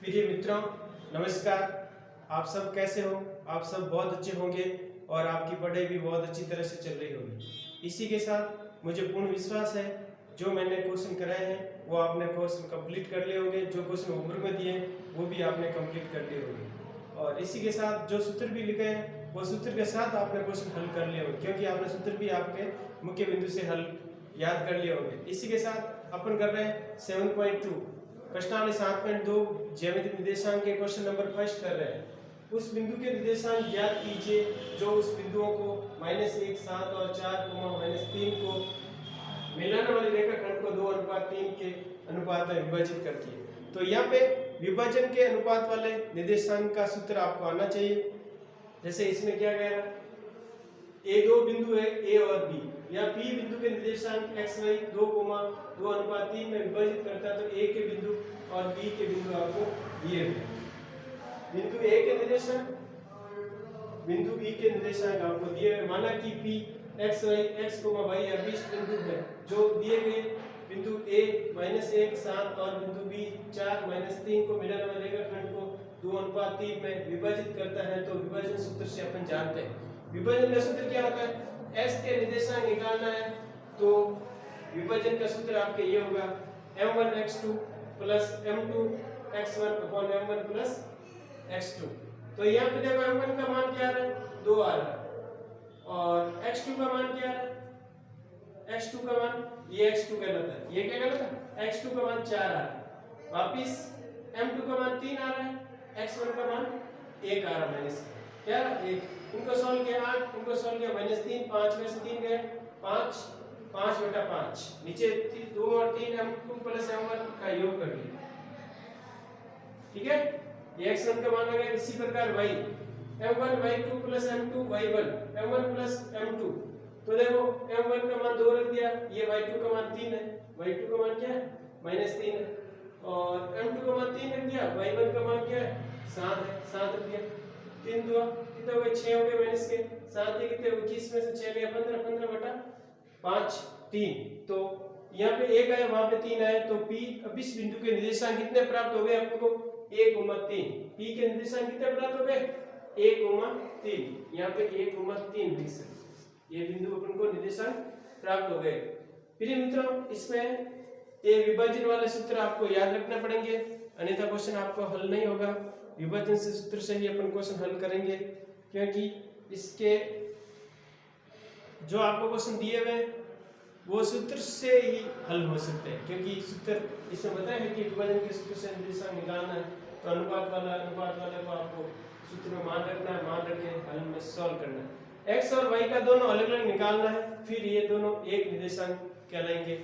प्रिय मित्रों, नमस्कार। आप सब कैसे हो? आप सब बहुत अच्छे होंगे और आपकी पढ़ाई भी बहुत अच्छी तरह से चल रही होगी। इसी के साथ मुझे पूर्ण विश्वास है जो मैंने क्वेश्चन कराए हैं वो आपने क्वेश्चन कंप्लीट कर लिए होंगे। जो क्वेश्चन होमवर्क में दिए वो भी आपने कंप्लीट कर लिए होंगे और इसी के साथ जो सूत्र भी लिखे हैं वो सूत्र के साथ आपने क्वेश्चन हल कर लिए होंगे, क्योंकि आपने सूत्र भी आपके मुख्य बिंदु से हल याद कर लिए होंगे। इसी के साथ अपन कर रहे हैं 7.2 प्रश्नावली 7.2 ज्यामितीय निर्देशांक के क्वेश्चन नंबर फर्स्ट कर रहे हैं। उस बिंदु के निर्देशांक ज्ञात कीजिए जो उस बिंदुओं को -1, 7 और 4, -3 को मिलाने वाली रेखाखंड को 2:3 के अनुपात में विभाजित करती है। तो यहाँ पे विभाजन के अनुपात वाले निर्देशांक का सूत्र आपको आना चाहिए। जैसे इसमें क्या कह रहा है, ए दो बिंदु है ए और बी, या पी बिंदु के निर्देशांक x y 2:3 में विभाजित करता है। तो ए के बिंदु और बी के बिंदु आपको दिए हुए हैं। बिंदु ए के निर्देशांक, बिंदु बी के निर्देशांक आपको दिए हुए। माना कि p x y y अभिष्ट बिंदु है जो दिए गए बिंदु a -1, 7 और बिंदु b 4, -3 को मिलाने वाले रेखाखंड को 2:3 में विभाजित करता है। तो विभाजन सूत्र से अपन जानते हैं विभाजन का सूत्र क्या होता है। s के निर्देशांक निकालना है तो विभाजन का सूत्र आपके ये होगा m1 x2 plus m2 x1 upon m1 plus x2। तो यहाँ पे देखो m1 का मान क्या आ रहा है, 2 आ रहा है और x2 का मान क्या आ रहा है, x2 का मान ये x2 कहलाता है, ये क्या कहलाता है, x2 का मान 4 आ रहा है। वापिस m2 का मान 3 आ रहा है, x1 का मान 1 आ रहा है माइनस क्या 1। इनको सॉल्व किया 8, इनको सॉल्व किया -3, 5 में से 3 गए 5, 5/5 नीचे 2 और 3 m2 प्लस m1 का योग कर लिया, ठीक है। ये x1 का मान आ गया। इसी प्रकार y m1 y2 plus m2 y1 m1 plus m2। तो देखो m1 का मान 2 रख दिया, ये y2 का मान 3 है, y2 का मान क्या है -3 है और m2 का मान 3 रख दिया, y1 का मान क्या है 7 है, 7 रख दिया। 3 2 कितने हो गए 6 हो गए माइनस के 7 कितने 21 में से 6 गया 15, 15/5 3। तो यहाँ पे 1 आया, वहां पे 3 आया। तो p अब इस बिंदु के निर्देशांक कितने प्राप्त हो गए आपको 1,3। p के निर्देशांक कितने प्राप्त हो गए 1,3। यहाँ पे 1,3 लिख सकते, ये बिंदु अपन को निर्देशांक प्राप्त हो गए। प्रिय मित्रों, इसमें ये विभाजन वाले सूत्र आपको याद रखना पड़ेंगे, अन्यथा क्वेश्चन आपको हल नहीं होगा। विभाजन से सूत्र से ही अपन क्वेश्चन हल करेंगे, क्योंकि इसके जो आपको क्वेश्चन दिए हुए वो सूत्र से ही हल हो सकते हैं, क्योंकि सूत्र इसमें बताया है कि विभाजन के सूत्र से निर्देशांक निकालना है। तो अनुपात वाले को आपको सूत्र में मान रखना है, मान रख के हल में सॉल्व करना है। x और y का दोनों अलग अलग निकालना है, फिर ये दोनों एक निर्देशांक कहलाएंगे।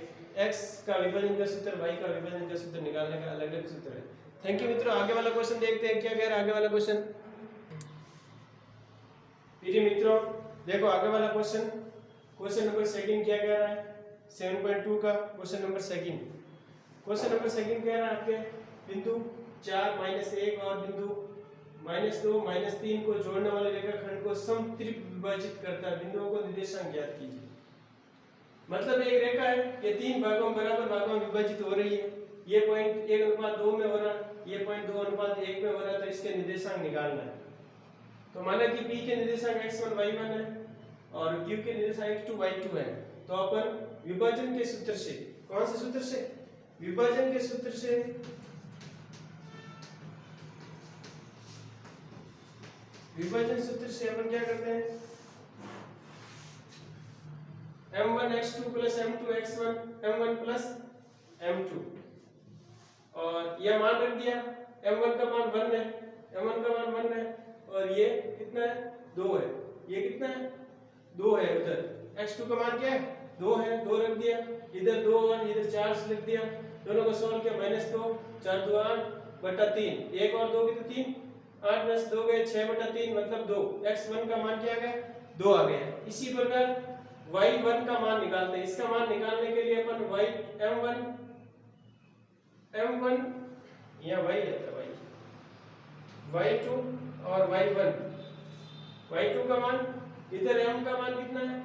x का विभाजन का सूत्र, y का विभाजन का सूत्र निकालने का अलग अलग सूत्र है। थैंक यू मित्रों। आगे वाला क्वेश्चन देखते हैं क्या कह रहा है आगे वाला क्वेश्चन। प्रिय मित्रों देखो आगे वाला क्वेश्चन, क्वेश्चन नंबर सेकंड क्या कह रहा है 7.2 का question number second. Question number second कह रहा है आपके बिंदु 4 -1 और बिंदु -2 -3 को जोड़ने वाले रेखाखंड को समत्रिप विभाजित करता है। बिंदुओं को निर्देशांक ज्ञात कीजिए। मतलब एक रेखा है, ये 3 भागों बराबर भागों में विभाजित हो रही है। ये पॉइंट 1:2 में हो रहा है, ये पॉइंट 2:1 में हो रहा है। तो इसके निर्देशांक निकालना है। तो माना कि p के निर्देशांक x1 y1 है और q के निर्देशांक x2 y2 है। तो अपन विभाजन के सूत्र से, कौन से सूत्र से, विभाजन के सूत्र से विभाजन सूत्र से अपन क्या करते हैं m1 x2 plus m2 x1 m1 plus m2 और यह मान रख दिया। m1 का मान 1 है, m1 का मान 1 है और ये कितना है 2 है, ये कितना है 2 है। उधर x2 का मान क्या है 2 है, 2 रख दिया। इधर 2 और इधर 4 से लिख दिया। दोनों को सॉल्व किया -2 4 2 8/3, 1 और 2 कितने 3, 8 में से 2 गए 6/3 मतलब 2। x1 का मान क्या आ गया 2 आ गया। इसी प्रकार y1 का मान निकालते हैं। इसका मान निकालने के लिए अपन y m1 या y रहता है y2 और y1 का मान, इधर m का मान कितना है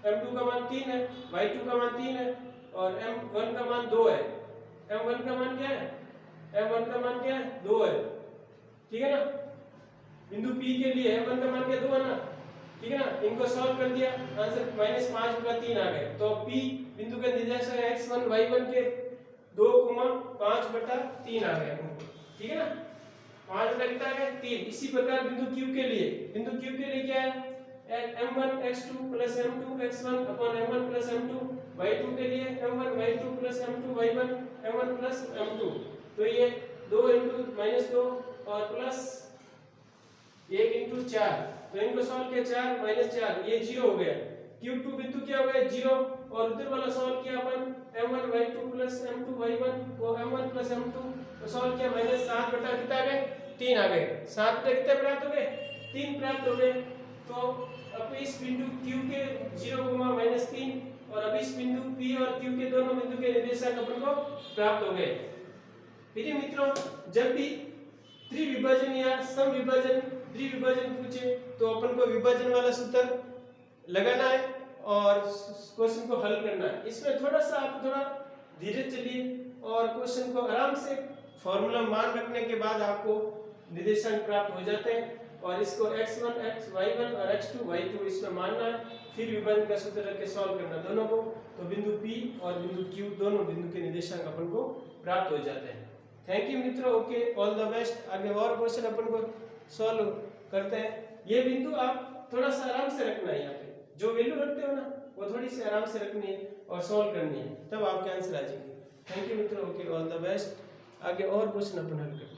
m2 का मान 3 है, y2 का मान 3 है और m1 का मान 2 है। m1 का मान क्या है m1 का मान क्या है 2 है, ठीक है ना। बिंदु P के लिए m1 का मान क्या 2 है ना, ठीक है ना। इनको सॉल्व कर दिया, आंसर -5/3 आ गए। तो P बिंदु का निर्देशांक x1 y1 के 2,5/3 आ गए, ठीक है ना। 5 लगता है 3। इसी प्रकार बिंदु Q के लिए, बिंदु Q के लिए क्या है m1 x2 + m2 x1 m1 + m2, y2 के लिए m1 y2 + m2 y1 m1 + m2। तो ये 2 × -2 और प्लस 1 × 4, तो इनको सॉल्व किया 4 - 4 ये 0 हो गया। Q2 बिंदु क्या हो गया 0, और उधर वाला सॉल्व किया अपन m1 y2 + m2 y1 को m1 + m2 तो सॉल्व किया -7 बटा कितना आ गए 3 आ गए। 7 बटा कितने प्राप्त हो गए 3 प्राप्त हो गए। तो अब इस बिंदु Q के 0, -3 और अब इस बिंदु P और Q के दोनों बिंदु के निर्देशांक अपन को प्राप्त हो गए। फिर मित्रों जब भी त्रिविभाजन या समविभाजन द्विविभाजन पूछे तो अपन को विभाजन वाला सूत्र लगाना है और क्वेश्चन को हल करना है। इसमें थोड़ा सा आप थोड़ा धीरे चलिए और क्वेश्चन को आराम से फॉर्मूला मान रखने के बाद आपको निर्देशांक प्राप्त हो जाते हैं। और इसको x1 y1 और x2 y2 इसमें मानना है, फिर विभाजन का सूत्र रख के सॉल्व करना दोनों को। तो बिंदु P और बिंदु Q दोनों बिंदु के निर्देशांक अपन को प्राप्त हो जाते हैं। थैंक यू मित्रों, ओके, ऑल द बेस्ट। आगे और क्वेश्चन अपन को सॉल्व करते हैं। ये बिंदु आप थोड़ा सा आराम से रखना है, यहाँ पे जो वैल्यू रखते हो ना वो थोड़ी सी आराम से रखनी है और सॉल्व करनी है, तब आपके आंसर आ जाएंगे। थैंक यू मित्रों, ओके, ऑल द बेस्ट। आगे और क्वेश्चन अपन हल करते हैं।